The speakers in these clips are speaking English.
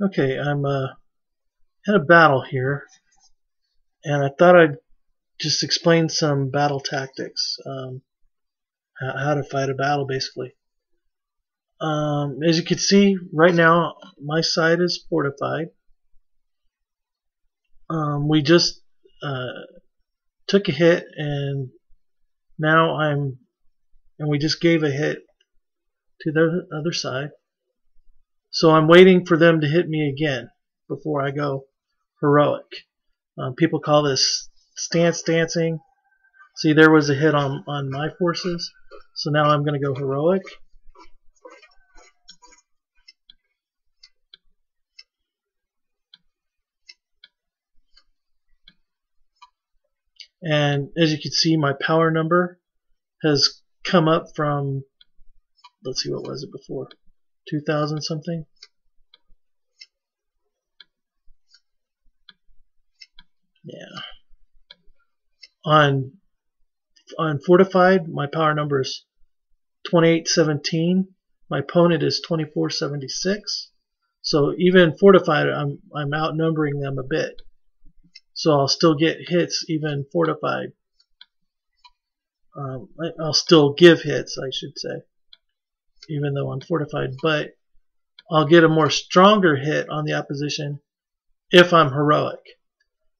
Okay, I'm in a battle here, and I thought I'd just explain some battle tactics, how to fight a battle, basically. As you can see, right now, my side is fortified. We just took a hit, and now we just gave a hit to the other side. So I'm waiting for them to hit me again before I go heroic. People call this stance dancing. See, there was a hit on my forces, so now I'm going to go heroic. And as you can see, my power number has come up from, let's see, what was it before? 2,000 something? Yeah. On fortified, my power number is 2817. My opponent is 2476. So even fortified, I'm outnumbering them a bit. So I'll still get hits even fortified. I'll still give hits, I should say, even though I'm fortified. But I'll get a more stronger hit on the opposition if I'm heroic.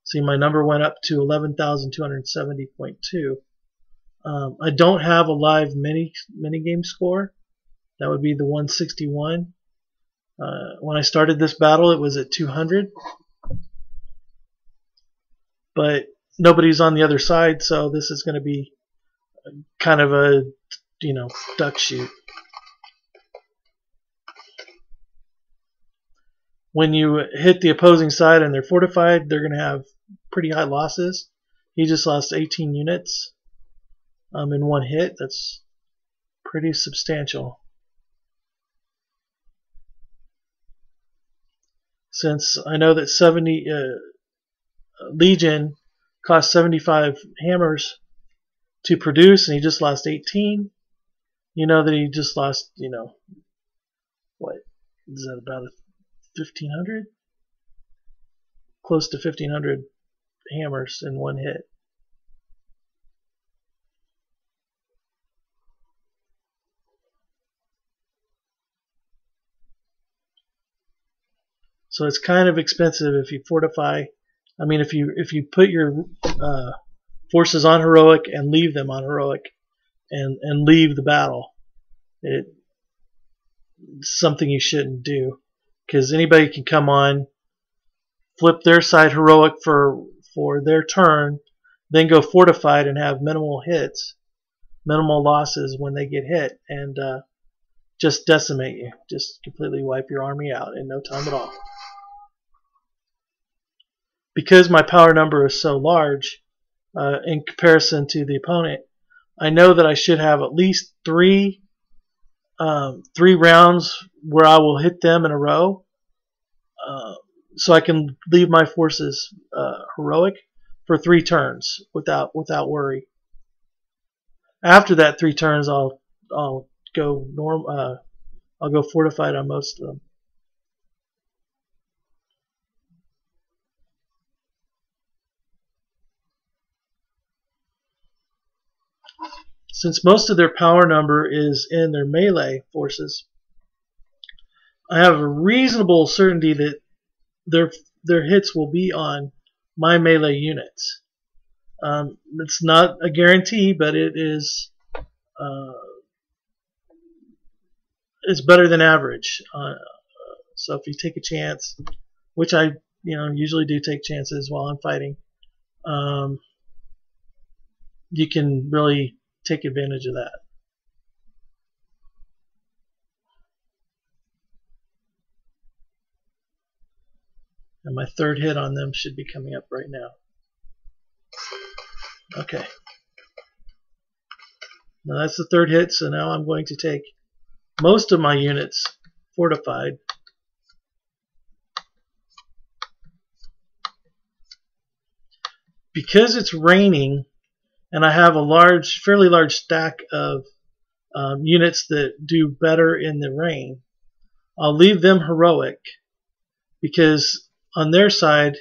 See, my number went up to 11,270.2. I don't have a live mini game score. That would be the 161. When I started this battle, it was at 200. But nobody's on the other side, so this is going to be kind of a, duck shoot. When you hit the opposing side and they're fortified, they're going to have pretty high losses. He just lost 18 units in one hit. That's pretty substantial. Since I know that 70 Legion cost 75 hammers to produce, and he just lost 18. You know that he just lost, what is that, about 1,500? Close to 1,500 hammers in one hit. So it's kind of expensive if you fortify. I mean, if you put your forces on heroic and leave them on heroic, and leave the battle, it's something you shouldn't do, because anybody can come on, flip their side heroic for their turn, then go fortified and have minimal hits, minimal losses when they get hit, and just decimate you, just completely wipe your army out in no time at all. Because my power number is so large in comparison to the opponent, I know that I should have at least three rounds where I will hit them in a row, so I can leave my forces heroic for 3 turns without worry. After that 3 turns, I'll go I'll go fortified on most of them. Since most of their power number is in their melee forces, I have a reasonable certainty that their hits will be on my melee units. It's not a guarantee, but it is it's better than average. So if you take a chance, which I usually do take chances while I'm fighting, you can really take advantage of that. And my 3rd hit on them should be coming up right now. Okay. Now that's the 3rd hit, so now I'm going to take most of my units fortified. Because it's raining, and I have a fairly large stack of units that do better in the rain, I'll leave them heroic, because on their side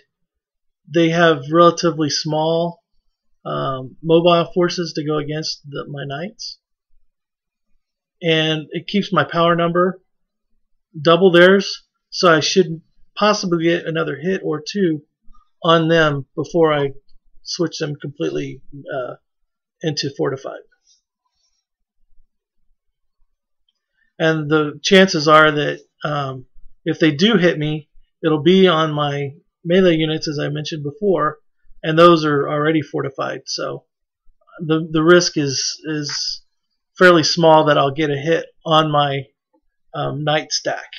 they have relatively small mobile forces to go against my knights, and it keeps my power number double theirs, so I should possibly get another hit or two on them before I switch them completely into fortified. And the chances are that if they do hit me, it'll be on my melee units, as I mentioned before, and those are already fortified. So the risk is fairly small that I'll get a hit on my knight stack.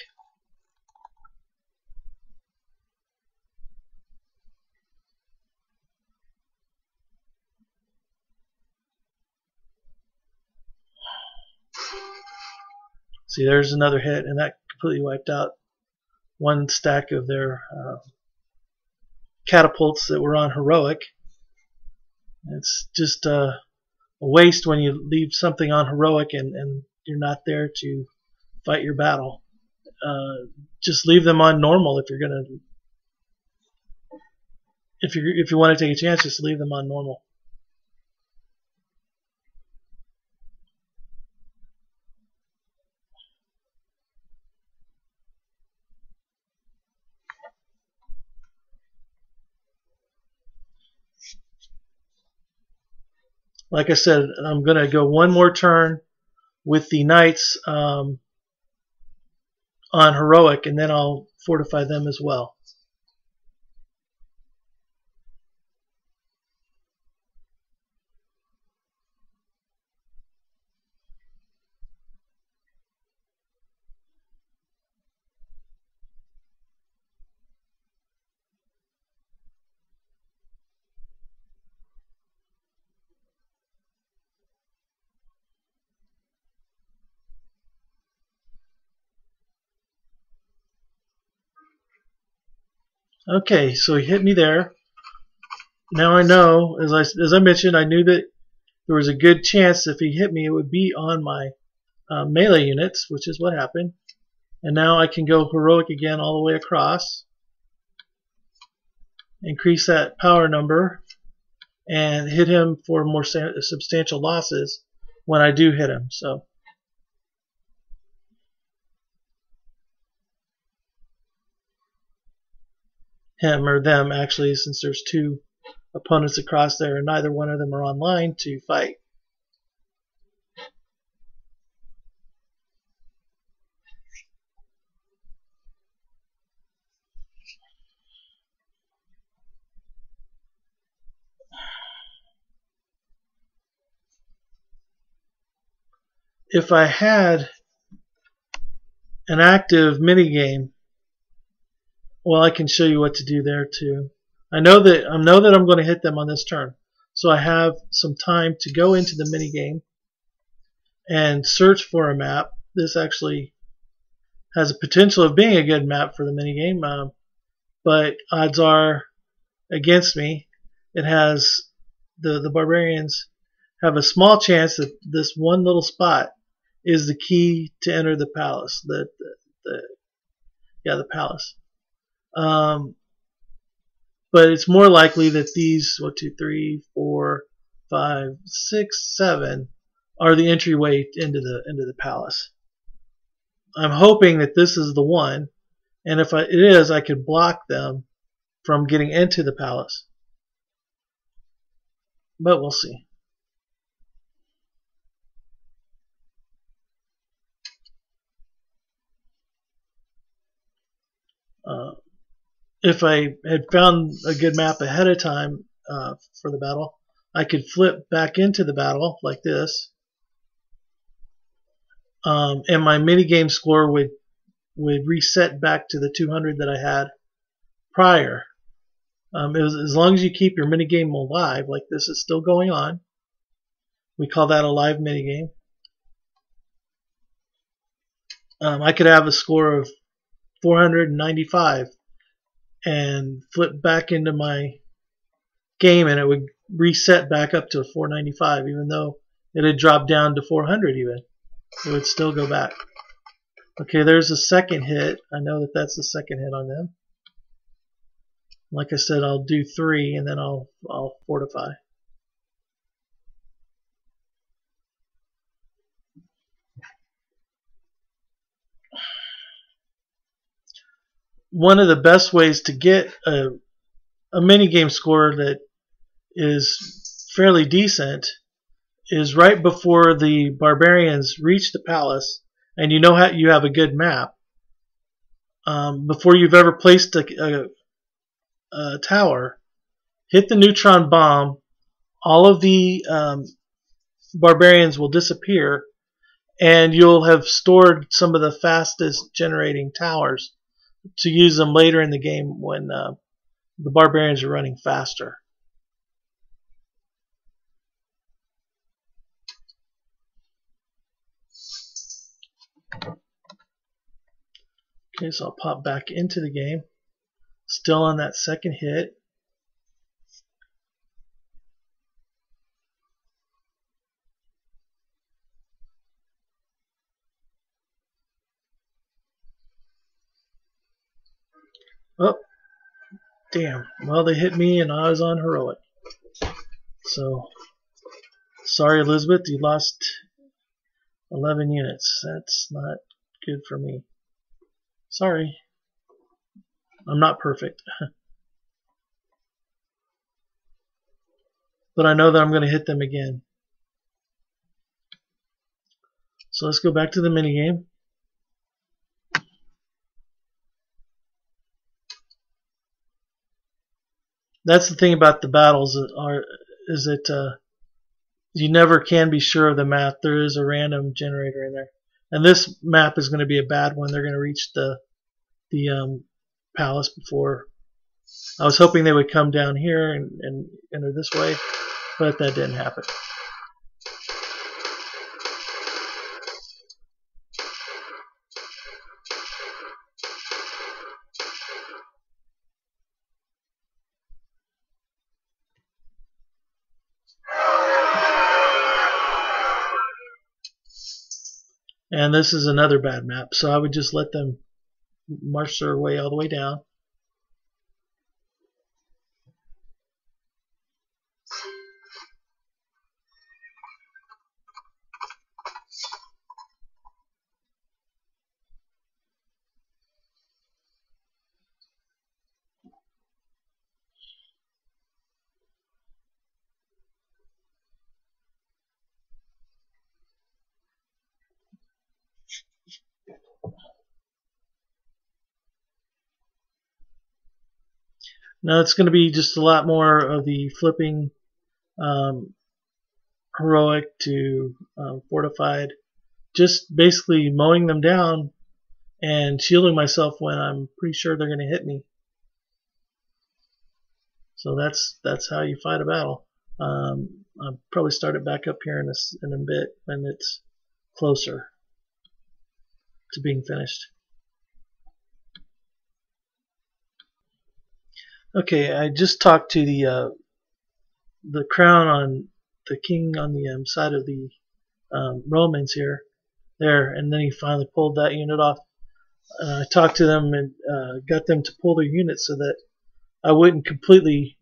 See, there's another hit, and that completely wiped out one stack of their catapults that were on heroic. It's just a waste when you leave something on heroic and you're not there to fight your battle. Just leave them on normal if you're gonna. If you want to take a chance, just leave them on normal. Like I said, I'm going to go one more turn with the knights on heroic, and then I'll fortify them as well. Okay, so he hit me there. Now I know, as I mentioned, I knew that there was a good chance if he hit me, it would be on my melee units, which is what happened. And now I can go heroic again all the way across, increase that power number, and hit him for more substantial losses when I do hit him. So him or them, actually, since there's two opponents across there and neither one of them are online to fight. If I had an active minigame, well, I can show you what to do there too. I know that I'm going to hit them on this turn, so I have some time to go into the minigame and search for a map. This actually has a potential of being a good map for the minigame, but odds are against me. It has the barbarians have a small chance that this one little spot is the key to enter the palace. The palace. But it's more likely that these 1, 2, 3, 4, 5, 6, 7 are the entryway into the palace. I'm hoping that this is the one, and if it is, I could block them from getting into the palace. But we'll see. If I had found a good map ahead of time for the battle, I could flip back into the battle like this, and my minigame score would reset back to the 200 that I had prior. As long as you keep your minigame alive, like this is still going on, we call that a live minigame. I could have a score of 495 and flip back into my game, and it would reset back up to 495, even though it had dropped down to 400 even. It would still go back. Okay, there's a second hit. I know that that's the second hit on them. Like I said, I'll do 3 and then I'll fortify. One of the best ways to get a minigame score that is fairly decent is right before the barbarians reach the palace, and you know how you have a good map. Before you've ever placed a tower, hit the neutron bomb. All of the barbarians will disappear, and you'll have stored some of the fastest generating towers to use them later in the game when the barbarians are running faster. Okay, so I'll pop back into the game. Still on that second hit. Oh, damn. Well, they hit me and I was on heroic. So, sorry, Elizabeth, you lost 11 units. That's not good for me. Sorry. I'm not perfect. But I know that I'm going to hit them again. So let's go back to the minigame. That's the thing about the battles is that you never can be sure of the map. There is a random generator in there. And this map is going to be a bad one. They're going to reach the palace before. I was hoping they would come down here and enter this way, but that didn't happen. And this is another bad map, so I would just let them march their way all the way down. Now it's going to be just a lot more of the flipping heroic to fortified, just basically mowing them down and shielding myself when I'm pretty sure they're going to hit me. So that's how you fight a battle. I'll probably start it back up here in a bit when it's closer to being finished. Okay, I just talked to the crown on the king on the side of the Romans there, and then he finally pulled that unit off. I talked to them and got them to pull their units so that I wouldn't completely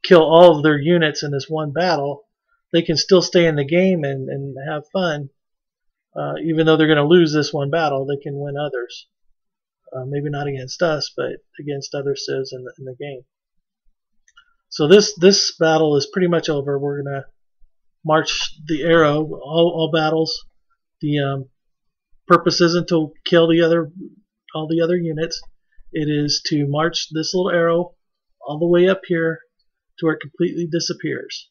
kill all of their units in this one battle. They can still stay in the game and have fun. Even though they're going to lose this one battle, they can win others. Maybe not against us, but against other civs in the game. So this battle is pretty much over. We're going to march the arrow. All battles, the purpose isn't to kill all the other units. It is to march this little arrow all the way up here to where it completely disappears.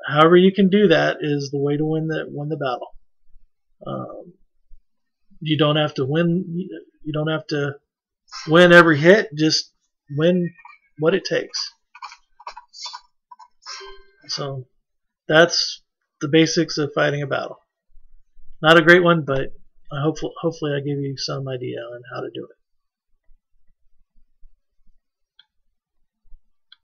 However you can do that is the way to win the battle. You don't have to win. You don't have to win every hit. Just win what it takes. So that's the basics of fighting a battle. Not a great one, but hopefully I gave you some idea on how to do it.